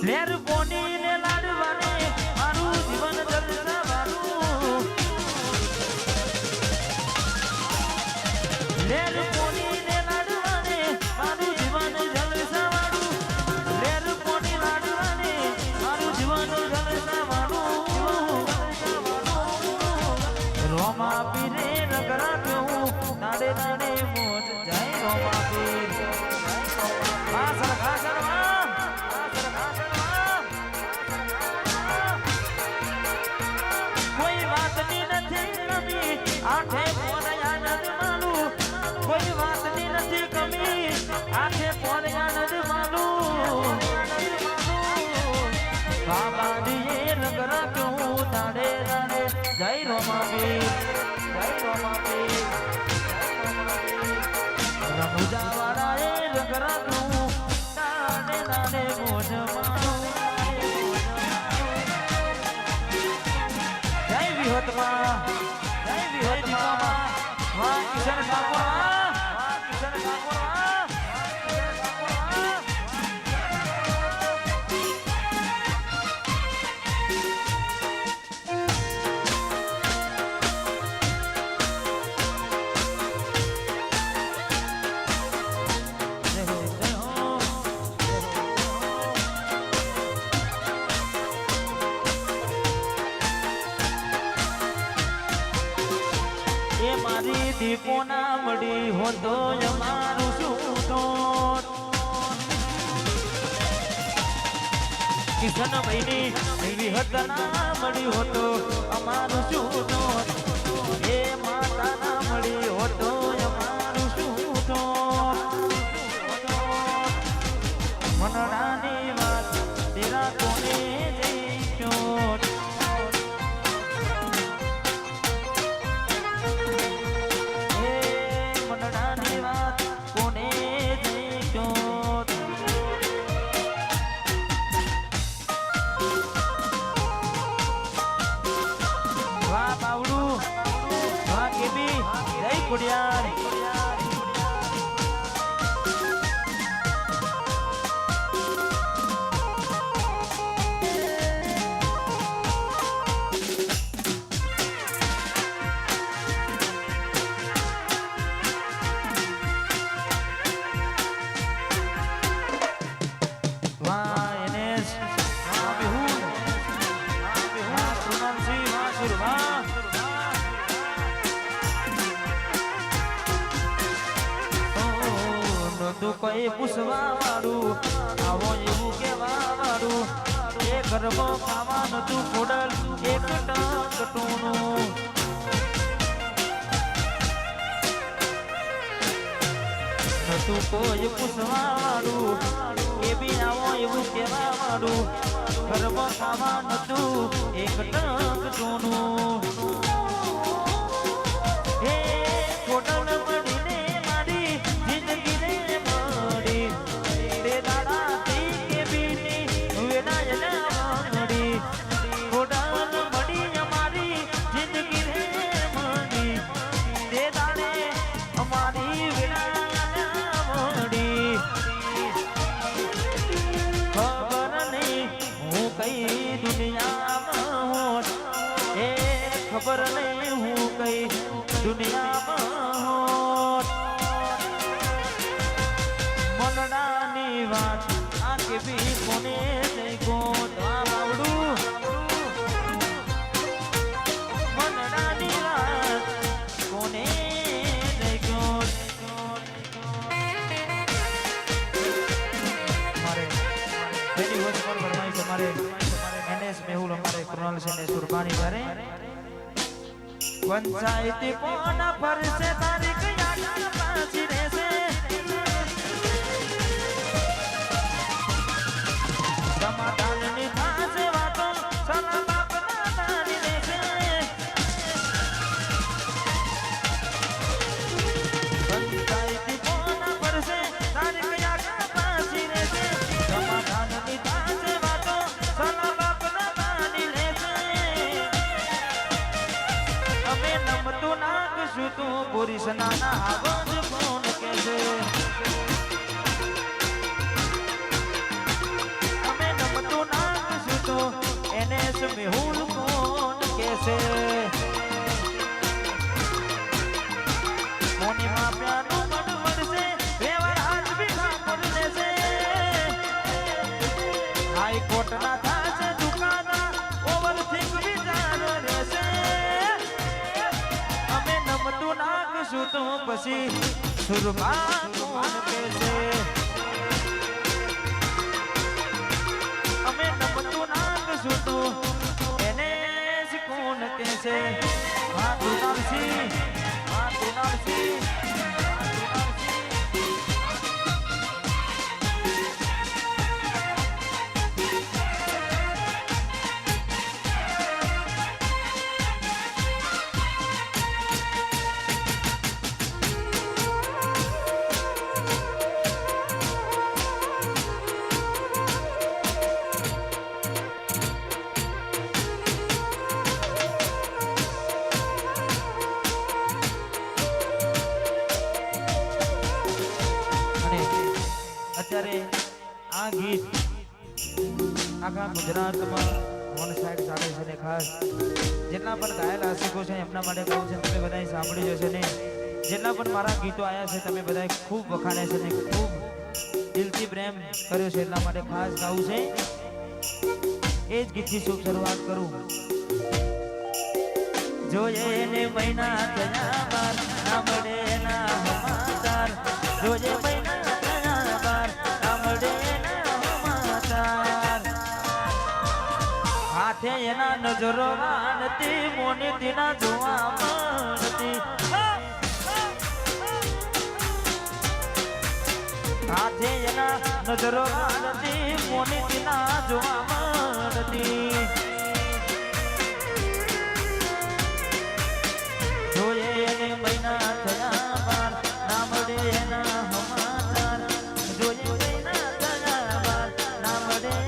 લેર pony ને લાડવાને મારું જીવન જલસાવાળું લેર પોની ને લાડવાને મારું જીવન જલસાવાળું લેર પોની લાડવાને મારું જીવન જલસાવાળું રોમા પીરે રગડા કેવું નાડે નાડે મોજ જાય રોમા પીર આ સરખા કરવા આઠે પોર આનંદ માલું કોઈ વાતની નથી કમી આઠે પોર આનંદ માલું બાબાજીએ રંગ રાખ્યું દાડે દાડે જય રોમાપીર રમુજા વાળાએ રંગ રાખ્યું દાડે દાડે મોજ માલું જય વિહતમાં વાહ કિશન ઠાકોર મારી દીપો ના મળી હોતો અમારું શું કિશન ભાઈની એવી હદ ના મળી હોતો અમારું શું એ માતા ના મળી હોતો અમારું શું મનડાની વાત તેરા કોને જઈશો Kudiar તું કોઈ પૂછવા વાળું આવો એવું કેવા વાળું એ ગરબો ખાવાનું તું ખોડલ એક ટકટોનું તું કોઈ પૂછવા વાળું એ બી આવો એવું કેવા વાળું ગરબો ખાવાનું તું એક ટકટોનું એ ખોડલ પડીને મારી જિંદગી ખબર નહીં હું કઈ દુનિયામાં મનડાની વાત આ કે બી કોને નહીં ગોત આવડું મનડાની વાત કોને નહીં ગોત મારે પેલી વર્ષ પર ફરમાઈ તમારે એનએસ મેહુલ અમારે કૃણાલ સેને સુરબાની ઘરે પંચાયતી પોના ફરશે તારીખ યાદ પાછી રહેશે સમાધાનની થાશે વાતો સલા બાપના તારી રહેશે પંચાયતી પોના ફરશે તારીખ યાદ પાછી રહેશે સમાધાનની થાશે વાતો સલા બાપના તારી રહેશે અમે નમતું નાખશું તું બોરીશ નાના આવજ કોણ કે છે પછી સુરમા કોણ કેસે અમે નમતું નાગ સુતું એને જ કોણ કેસે હા તુનાલસી હા તુનાલસી અત્યારે આ ગીત આખા ગુજરાતમાં વન સાઈડ ચાલે છે ને ખાસ જેટલા પણ ગાયેલ આશિકો છે એમના માટે કહું છે તમે બધાએ સાંભળી જશે ને જેટલા પણ મારા ગીતો આવ્યા છે તમે બધાએ ખૂબ વખાણે છે ને ખૂબ દિલથી પ્રેમ કર્યો છે એટલા માટે ખાસ ગાવું છે એ જ ગીતથી શુભ શરૂઆત કરું જોઈએ ને મહિના થયા બાર ના મળે ના સમાચાર જોઈએ મહિના હાથે એના નજરો વાનતી મોની દીના જોવા મળતી હાથે એના નજરો વાનતી મોની દીના જોવા મળતી જોઈએ એને મહિના થયા બાર ના મળે એના સમાચાર જોઈએ મહિના થયા બાર ના મળે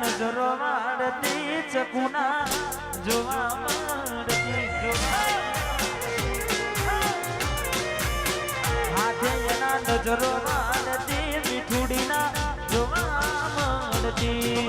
નજરો વાળતી ચકુના જોવા મળતી હાથે એના નજરો વાળતી મીઠુડીના જોવા મળતી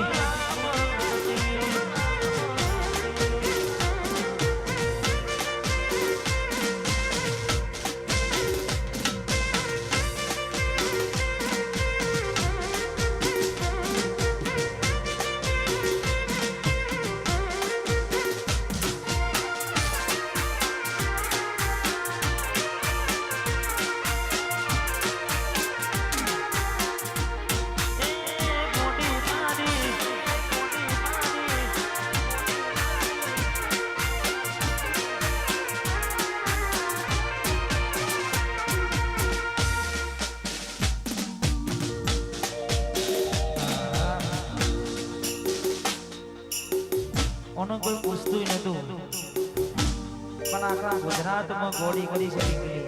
ઓનું કોઈ પૂછતું નતું પણ આખા ગુજરાતમાં ગોળી કરી છે દીકરી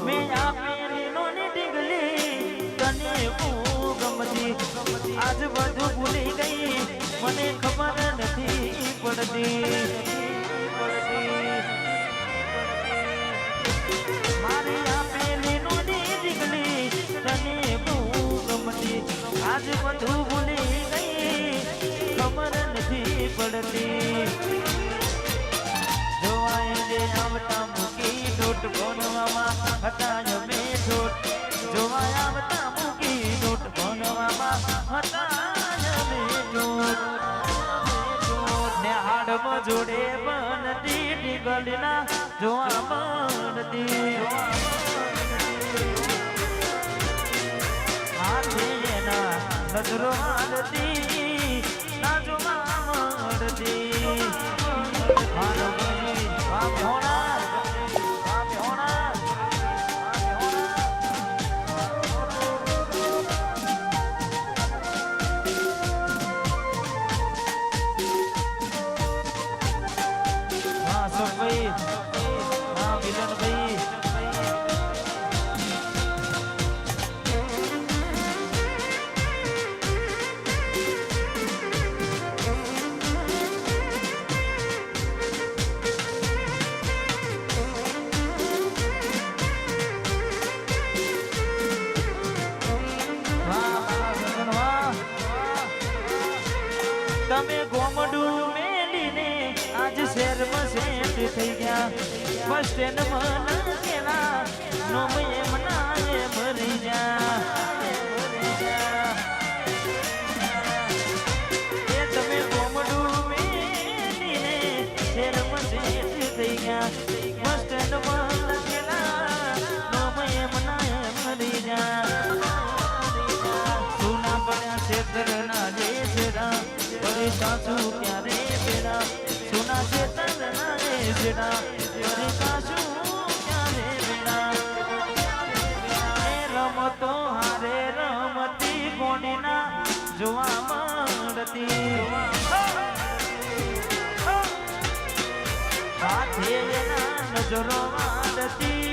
મેં આપેલી નોની ડીગલી તને બહુ ગમતી આજ બધું ભૂલી ગઈ મને ખબર નથી પડતી મારી આપેલી નોની દીકરી તને બહુ ગમતી આજ બધું ભૂલી ગઈ ખબર નથી પડતી જોવાય જે આવતા મૂકી ડોટ ભણવામાં હતા અમે ઠોટ જોવાય આવતા મૂકી ડોટ ભણવામાં હતા અમે ઠોટ ને હાડમાં જોડે બનતી ડીગલના જોવા મળતી હાથે એના નજરો મળતી ના જોવા મળતી તમે ગોમડું મેલીને આજ શહેરમાં સેટ થઈ ગયા બસ સ્ટેન્ડ માં કેલા નો એમના એ મરી જા એ તમે કોમડું મેલીને શેરમાં શેઠ થઈ ગયા મસ્ટન્ડમાં લખેલા નોમ એમના એ મરી જા સુના પડ્યા શેતરના રે છેડા પરે સાસુ ક્યારે બેડા સુના શેતરના રે છેડા પરે સાસુ ક્યારે બેડા એ રમતો હારે રમતી કોણીના જોવા મળતી હાથે એના નજરો વાળતી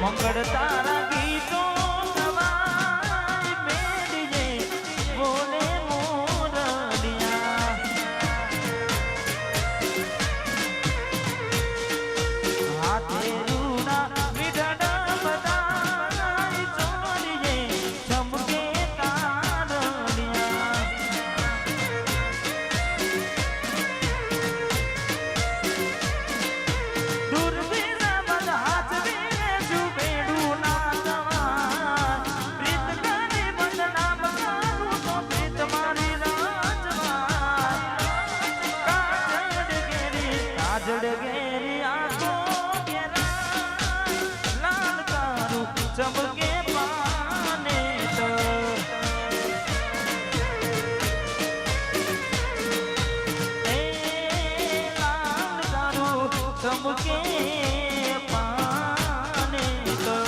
મંગળ તારા ગીતો ગવાય મેલીએ બોલે મોરડિયા હાથે રૂના મીઠડા બધાય ચોરીએ ચમકે તારડિયા દૂર બીના બધા હાથ જડગેરી આંખો ઘેરા લાલ તારું ચમકે પાને તો એ લાલ તારું ચમકે પાને તો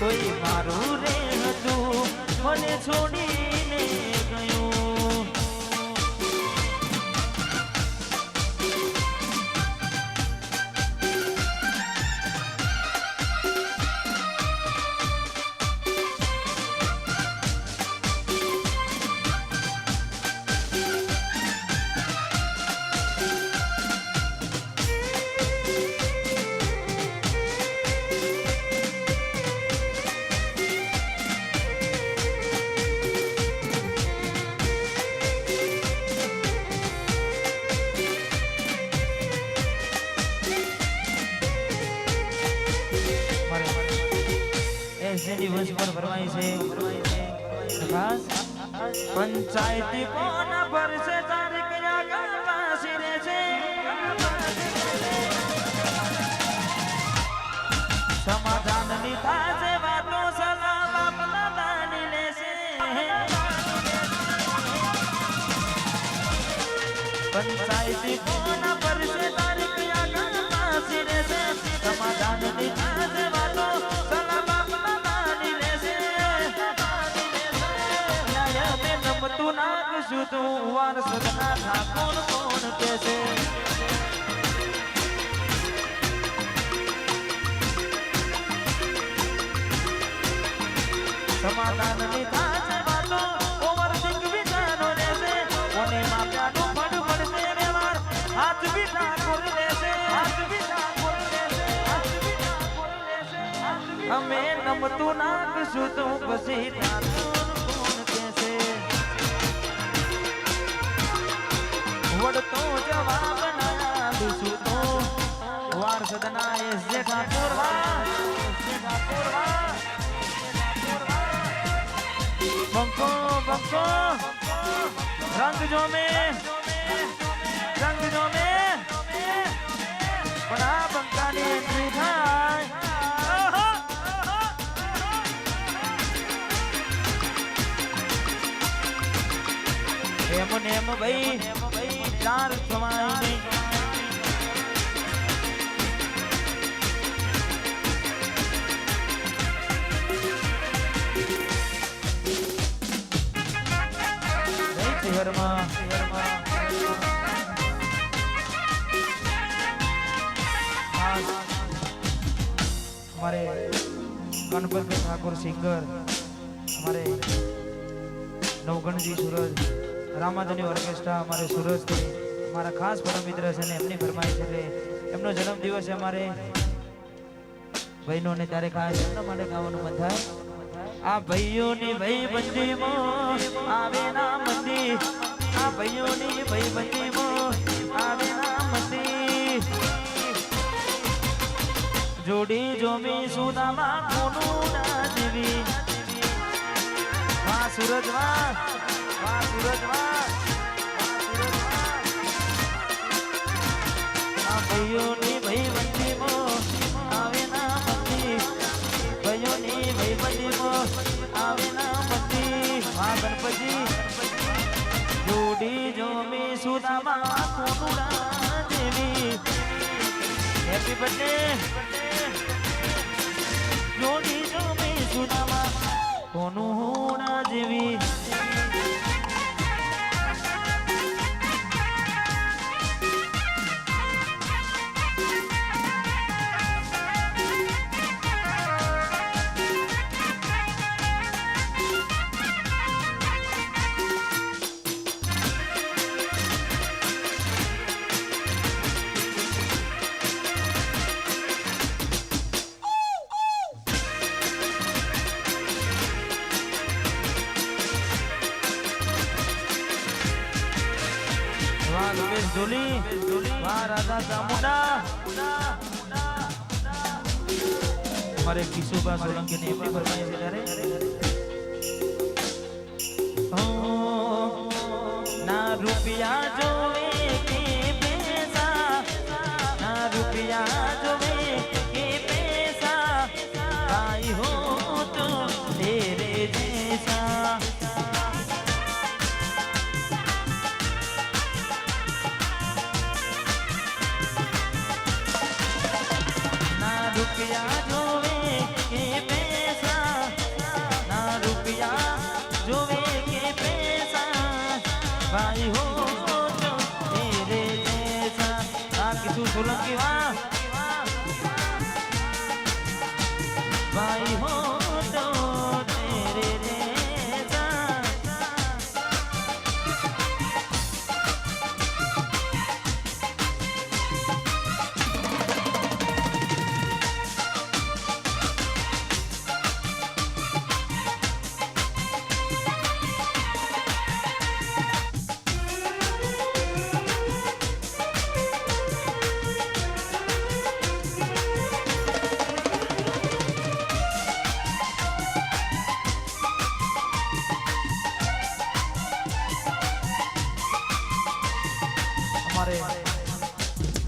તોય મારું રે હતું મને છોડીને ગયું. દિવસ પર ભરવાય છે ખાસ પંચાયતી કોના ભરશે તારીખ આગળ પાસી રે છે. સમાધાનની થાશે વાતો સલાહ બાપના દાની લેશે. પંચાયતી કોના ભરશે તારીખ આગળ પાસી રે છે. સમાધાનની થાશે વાતો તું નાખશું તું વારસદના ઠાકોર કોણ કે છે. સમાધાનની થાશે વાતો ઓવરસિંગ વિચારો રહેશે. કોને માપ્યાનું ફળ પડશે વ્યવહાર હાથ બી ઠાકોર લેશે. અમે નમતું નાખશું તું પછી ઠાકોર કોણ કે છે. વડતો જવાબ ના દુસુ તો વારસદના એસ જે ઠાકોર બંકો બંકો રંગ જો મે પણ આ બંકાની એન્ટ્રી થાય. એમ ને એમ ભાઈ ચાર સમાય નહીં. શહેરમાં हमारे गणपत ठाकुर सिंगर हमारे नवगण जी सूरज रामाधनी ऑर्केस्ट्रा हमारे सूरज थे हमारा खास परम मित्र है ने एमनी फरमाइश એટલે એમનો જન્મદિવસ છે અમારે ભાઈનો ને ત્યારે ખાસ એમના માટે ગાવાનું મન થાય. આ ભાઈઓની ભાઈબંધીમાં આવે ના મંદી. આ ભાઈઓની ભાઈબંધીમાં આવે ના મંદી. જોડી જોમી સુદામાં કોનું ના જીવી. વાહ સૂરજ વાહ સૂરજ વાહ. આ ભાઈઓની ભાઈબંધીમાં આવે ના મંદી. ભાઈઓની ભાઈબંધીમાં આવે ના મંદી. વાહ ગણપતિ જોડી જોમી સુદામાં કોનું ના જીવી. હેપી બર્થડે જોડી જોમી સુદામાં કોનું ના જીવી. हमारे किशोबा सोलंकी ने अपनी फरमाई से करे ना रुपया जोवे के पैसा. ना रुपया जोवे के पैसा. भाई हो तो तेरे जैसा. रुपया जोवे के पैसा. સોલંકી વાહ ભાઈ હો તો તેરે રે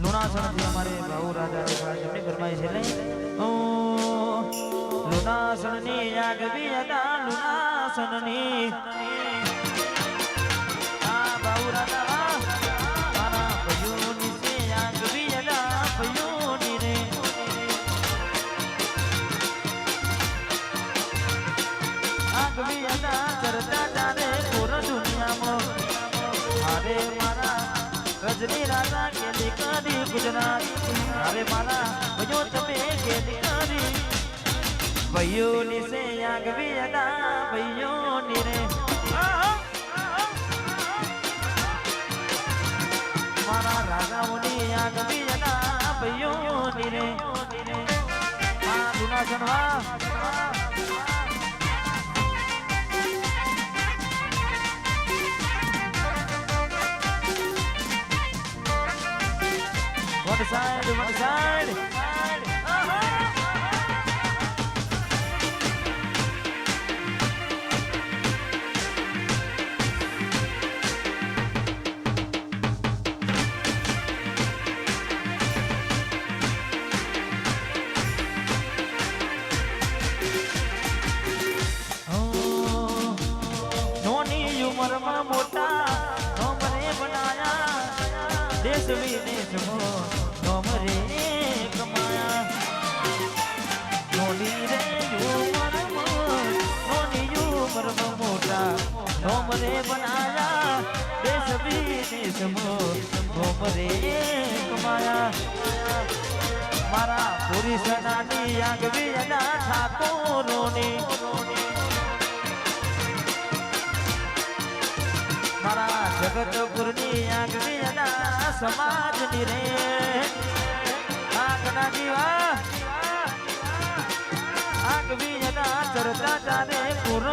લુણાસણથી અમારે ભાઉ રાજા એમની ફરમાઈ છે નહીં લુણાસણની આગવી હતા લુણાસણની આ ભાઉ રાજા મારા ભયોની છે આગવી હતા ભયોની રે આગવી હતા કરતા તારે પૂર્ણ દુનિયામાં અરે મારા રજની રાજા કેલી કરી ગુજરાત અરે મારા ભજો તમે કેલી કરી ભૈયોની સે આગવી અદા ભૈયોની રે મારા રાજાઓની આગવી અદા ભૈયોની રે આ લુણાસણ વાહ One side, one side. નોની ઉંમરમાં મોટા નોમરે બનાયા દેશ વિદેશમાં નોમરે કમાયા નોની રે નોની ઉંમરમાં મોટા નોમરે બનાયા દેશ વિદેશમાં નોમરે કમાયા મારા પૂરી સનાની આગવી અદા ઠાકોરોની મારા જગતપુરની આગવી અદા સમાજની રે આગના જીવા આગવી અદા ચર્ચા ચાલે પૂર્ણ